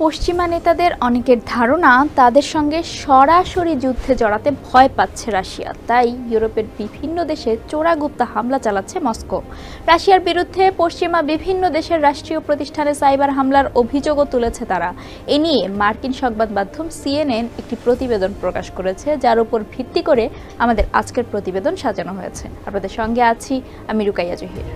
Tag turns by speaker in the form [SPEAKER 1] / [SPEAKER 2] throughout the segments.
[SPEAKER 1] পশ্চিমা নেতাদের অনেকের ধারণা তাদের সঙ্গে সরাসরি যুদ্ধে জড়াতে ভয় পাচ্ছে রাশিয়া, তাই ইউরোপের বিভিন্ন দেশে চোরাগুপ্তা হামলা চালাচ্ছে মস্কো। রাশিয়ার বিরুদ্ধে পশ্চিমা বিভিন্ন দেশের রাষ্ট্রীয় প্রতিষ্ঠানে সাইবার হামলার অভিযোগও তুলেছে তারা। এ নিয়ে মার্কিন সংবাদ মাধ্যম CNN একটি প্রতিবেদন প্রকাশ করেছে, যার উপর ভিত্তি করে আমাদের আজকের প্রতিবেদন সাজানো হয়েছে। আপনাদের সঙ্গে আছি আমি রুকাইয়া জহির।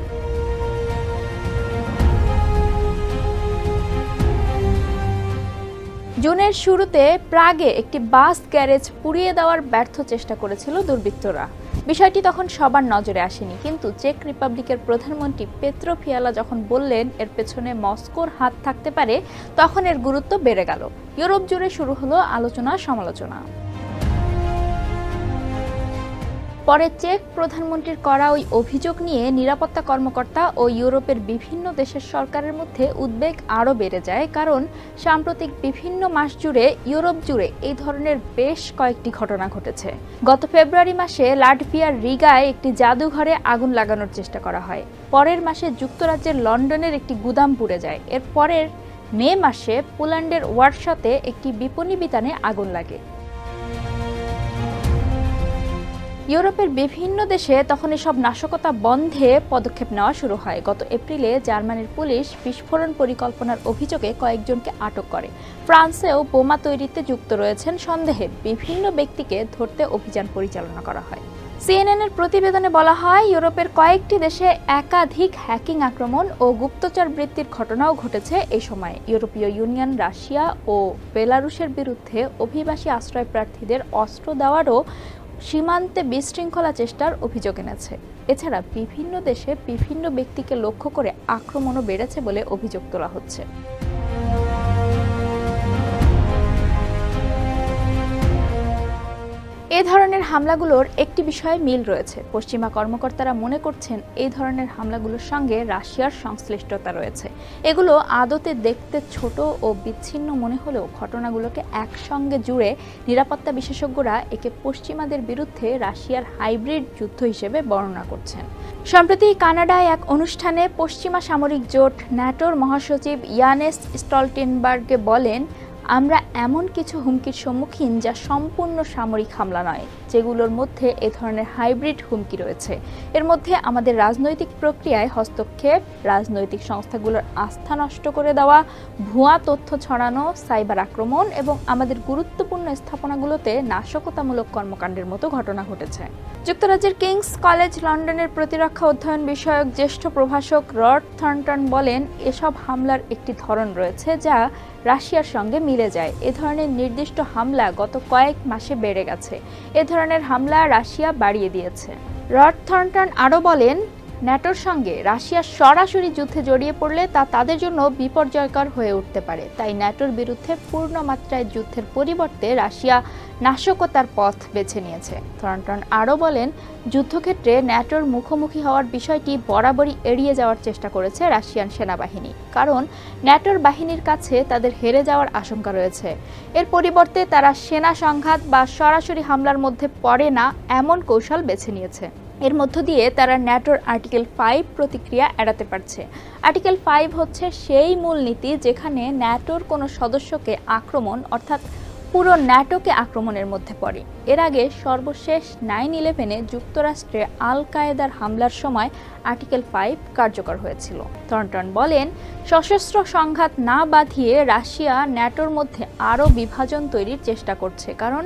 [SPEAKER 1] জুনের শুরুতে প্রাগে একটি বাস গ্যারেজ পুড়িয়ে দেওয়ার ব্যর্থ চেষ্টা করেছিল দুর্বৃত্তরা। বিষয়টি তখন সবার নজরে আসেনি, কিন্তু চেক রিপাবলিকের প্রধানমন্ত্রী পেত্রো ফিয়ালা যখন বললেন এর পেছনে মস্কোর হাত থাকতে পারে, তখন এর গুরুত্ব বেড়ে গেল। ইউরোপ জুড়ে শুরু হলো আলোচনা সমালোচনা। পরে চেক প্রধানমন্ত্রীর করা ওই অভিযোগ নিয়ে নিরাপত্তা কর্মকর্তা ও ইউরোপের বিভিন্ন দেশের সরকারের মধ্যে উদ্বেগ আরও বেড়ে যায়, কারণ সাম্প্রতিক বিভিন্ন মাস জুড়ে ইউরোপ জুড়ে এই ধরনের বেশ কয়েকটি ঘটনা ঘটেছে। গত ফেব্রুয়ারি মাসে লাটভিয়ার রিগায় একটি জাদুঘরে আগুন লাগানোর চেষ্টা করা হয়। পরের মাসে যুক্তরাজ্যের লন্ডনের একটি গুদাম পুড়ে যায়। এর পরের মে মাসে পোল্যান্ডের ওয়ারশাতে একটি বিপণী বিতানে আগুন লাগে। ইউরোপের বিভিন্ন দেশে তখন এসব নাশকতা বন্ধে পদক্ষেপ নেওয়া শুরু হয়। গত এপ্রিলে জার্মানির পুলিশ বিস্ফোরণ পরিকল্পনার অভিযোগে কয়েকজনকে আটক করে। ফ্রান্সেও বোমা তৈরিতে যুক্ত রয়েছেন সন্দেহে বিভিন্ন ব্যক্তিকে ধরতে অভিযান পরিচালনা করা হয়। CNN এর প্রতিবেদনে বলা হয়, ইউরোপের কয়েকটি দেশে একাধিক হ্যাকিং আক্রমণ ও গুপ্তচর বৃত্তির ঘটনাও ঘটেছে এই সময়ে। ইউরোপীয় ইউনিয়ন রাশিয়া ও বেলারুশের বিরুদ্ধে অভিবাসী আশ্রয় প্রার্থীদের অস্ত্র দেওয়ারও সীমান্তে বিশৃঙ্খলা চেষ্টার অভিযোগ এনেছে। এছাড়া বিভিন্ন দেশে বিভিন্ন ব্যক্তিকে লক্ষ্য করে আক্রমণও বেড়েছে বলে অভিযোগ তোলা হচ্ছে। এই ধরনের হামলাগুলোর একটি বিষয়ে মিল রয়েছে। পশ্চিমা কর্মকর্তারা মনে করছেন এই ধরনের হামলাগুলোর সঙ্গে রাশিয়ার সংশ্লিষ্টতা রয়েছে। এগুলো আদতে দেখতে ছোট ও বিচ্ছিন্ন মনে হলেও ঘটনাগুলোকে একসঙ্গে জুড়ে নিরাপত্তা বিশেষজ্ঞরা একে পশ্চিমাদের বিরুদ্ধে রাশিয়ার হাইব্রিড যুদ্ধ হিসেবে বর্ণনা করছেন। সম্প্রতি কানাডায় এক অনুষ্ঠানে পশ্চিমা সামরিক জোট ন্যাটোর মহাসচিব ইয়ানেস স্টলটেনবার্গ বলেন, আমরা এমন কিছু হুমকির সম্মুখীন যা সম্পূর্ণ সামরিক হামলা নয়, যেগুলোর মধ্যে এ ধরনের হাইব্রিড হুমকি রয়েছে। এর মধ্যে আমাদের রাজনৈতিক প্রক্রিয়ায় হস্তক্ষেপ, রাজনৈতিক সংস্থাগুলোর আস্থা নষ্ট করে দেওয়া, ভুয়া তথ্য ছড়ানো, সাইবার আক্রমণ এবং আমাদের গুরুত্বপূর্ণ স্থাপনাগুলোতে নাশকতামূলক কর্মকাণ্ডের মতো ঘটনা ঘটেছে। যুক্তরাজ্যের কিংস কলেজ লন্ডনের প্রতিরক্ষা অধ্যয়ন বিষয়ক জ্যেষ্ঠ প্রভাষক রড থর্নটন বলেন, এসব হামলার একটি ধরন রয়েছে যা রাশিয়ার সঙ্গে মিলে যায়। এ ধরনের নির্দিষ্ট হামলা গত কয়েক মাসে বেড়ে গেছে। এ ধরনের হামলা রাশিয়া বাড়িয়ে দিয়েছে। রড থর্নটন আরও বলেন, ন্যাটোর সঙ্গে রাশিয়া সরাসরি যুদ্ধে জড়িয়ে পড়লে তা তাদের জন্য বিপর্যয়কর হয়ে উঠতে পারে। তাই ন্যাটোর বিরুদ্ধে পূর্ণ মাত্রায় যুদ্ধের পরিবর্তে রাশিয়া নাশকতার পথ বেছে নিয়েছে। থর্নটন আরও বলেন, যুদ্ধক্ষেত্রে ন্যাটোর মুখোমুখি হওয়ার বিষয়টি বরাবরই এড়িয়ে যাওয়ার চেষ্টা করেছে রাশিয়ান সেনাবাহিনী, কারণ ন্যাটোর বাহিনীর কাছে তাদের হেরে যাওয়ার আশঙ্কা রয়েছে। এর পরিবর্তে তারা সেনা সংঘাত বা সরাসরি হামলার মধ্যে পড়ে না এমন কৌশল বেছে নিয়েছে। এর মধ্য দিয়ে তারা ন্যাটোর আর্টিকেল 5 প্রতিক্রিয়া এড়াতে পারছে। আর্টিকেল 5 হচ্ছে সেই মূলনীতি যেখানে ন্যাটোর কোনো সদস্যকে আক্রমণ, অর্থাৎ পুরো ন্যাটোকে আক্রমণের মধ্যে পড়ে। এর আগে সর্বশেষ 9/11-এ যুক্তরাষ্ট্রে আল কায়েদার হামলার সময় আর্টিকেল 5 কার্যকর হয়েছিল। থর্নটন বলেন, সশস্ত্র সংঘাত না বাঁধিয়ে রাশিয়া ন্যাটোর মধ্যে আরও বিভাজন তৈরির চেষ্টা করছে, কারণ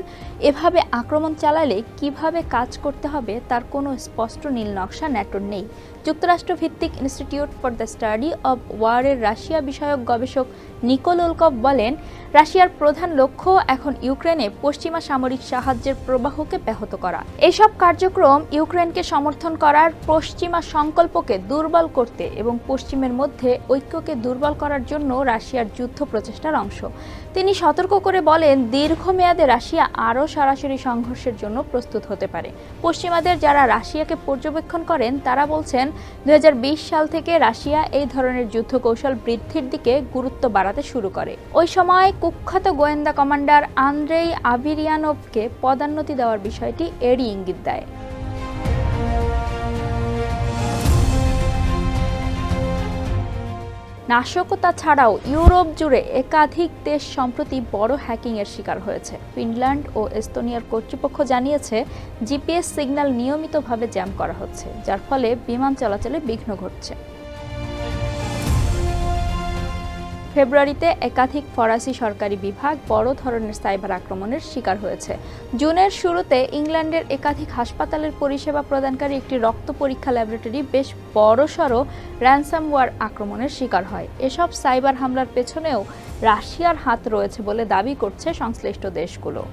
[SPEAKER 1] এভাবে আক্রমণ চালালে কিভাবে কাজ করতে হবে তার কোনো স্পষ্ট নীল নকশা ন্যাটোর নেই। যুক্তরাষ্ট্র ভিত্তিক institute for the study of ওয়ারের রাশিয়া বিষয়ক গবেষক নিকোল উলকভ বলেন, রাশিয়ার প্রধান লক্ষ্য এখন ইউক্রেনে পশ্চিমা সামরিক সাহায্যের প্রবাহকে ব্যাহত করা। এসব কার্যক্রম ইউক্রেনকে সমর্থন করার পশ্চিমা সংকল্পকে দুর্বল করতে এবং পশ্চিমের মধ্যে ঐক্যকে দুর্বল করার জন্য রাশিয়ার যুদ্ধ প্রচেষ্টার অংশ। তিনি সতর্ক করে বলেন, দীর্ঘমেয়াদে রাশিয়া আরও সরাসরি সংঘর্ষের জন্য প্রস্তুত হতে পারে। পশ্চিমাদের যারা রাশিয়াকে পর্যবেক্ষণ করেন তারা বলছেন, 2020 সাল থেকে রাশিয়া এই ধরনের যুদ্ধ কৌশল বৃদ্ধির দিকে গুরুত্ব বাড়াতে শুরু করে। ওই সময় কুখ্যাত গোয়েন্দা কমান্ডার আন্দ্রেই আভিরিয়ানোভকে পদোন্নতি দেওয়ার বিষয়টি এরই ইঙ্গিত দেয়। নাশকতা ছাড়াও ইউরোপ জুড়ে একাধিক দেশ সম্প্রতি বড় হ্যাকিংয়ের শিকার হয়েছে। ফিনল্যান্ড ও এস্তোনিয়ার কর্তৃপক্ষ জানিয়েছে, জিপিএস সিগন্যাল নিয়মিতভাবে জ্যাম করা হচ্ছে, যার ফলে বিমান চলাচলে বিঘ্ন ঘটছে। ফেব্রুয়ারিতে একাধিক ফরাসি সরকারি বিভাগ বড় ধরনের সাইবার আক্রমণের শিকার হয়েছে। জুনের শুরুতে ইংল্যান্ডের একাধিক হাসপাতালের পরিষেবা প্রদানকারী একটি রক্ত পরীক্ষা ল্যাবরেটরি বেশ বড়সড় র্যানসামওয়্যার আক্রমণের শিকার হয়। এসব সাইবার হামলার পেছনেও রাশিয়ার হাত রয়েছে বলে দাবি করছে সংশ্লিষ্ট দেশগুলো।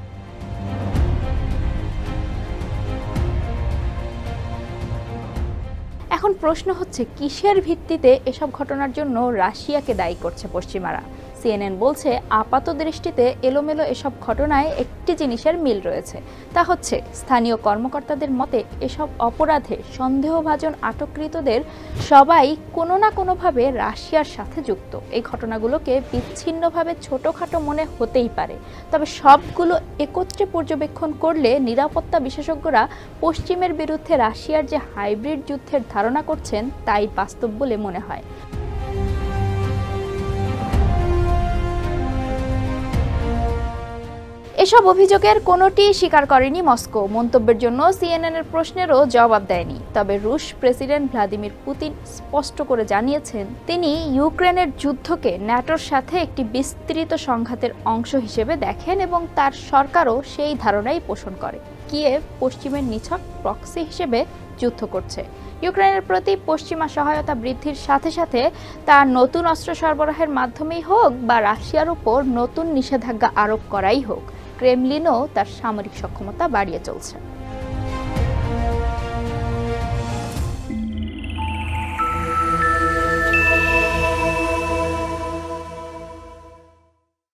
[SPEAKER 1] এখন প্রশ্ন হচ্ছে, কিসের ভিত্তিতে এসব ঘটনার জন্য রাশিয়াকে দায়ী করছে পশ্চিমারা? সিএনএন বলছে, আপাত দৃষ্টিতে এলোমেলো এসব ঘটনায় একটি জিনিসের মিল রয়েছে। তা হচ্ছে, স্থানীয় কর্মকর্তাদের মতে এসব অপরাধে সন্দেহভাজন আটককৃতদের সবাই কোনো না কোনোভাবে রাশিয়ার সাথে যুক্ত। এই ঘটনাগুলোকে বিচ্ছিন্নভাবে ছোটোখাটো মনে হতেই পারে, তবে সবগুলো একত্রে পর্যবেক্ষণ করলে নিরাপত্তা বিশেষজ্ঞরা পশ্চিমের বিরুদ্ধে রাশিয়ার যে হাইব্রিড যুদ্ধের ধারণা করছেন তাই বাস্তব বলে মনে হয়। এসব অভিযোগের কোনোটি স্বীকার করেনি মস্কো। মন্তব্যের জন্য সিএনএনের প্রশ্নেরও জবাব দেয়নি। তবে রুশ প্রেসিডেন্ট ভ্লাদিমির পুতিন স্পষ্ট করে জানিয়েছেন, তিনি ইউক্রেনের যুদ্ধকে ন্যাটোর সাথে একটি বিস্তৃত সংঘাতের অংশ হিসেবে দেখেন এবং তার সরকারও সেই ধারণাই পোষণ করে। কিয়েভ পশ্চিমের নিছক প্রক্সি হিসেবে যুদ্ধ করছে। ইউক্রেনের প্রতি পশ্চিমা সহায়তা বৃদ্ধির সাথে সাথে তা নতুন অস্ত্র সরবরাহের মাধ্যমেই হোক বা রাশিয়ার উপর নতুন নিষেধাজ্ঞা আরোপ করাই হোক, ক্রেমলিনও তার সামরিক সক্ষমতা বাড়িয়ে চলছে।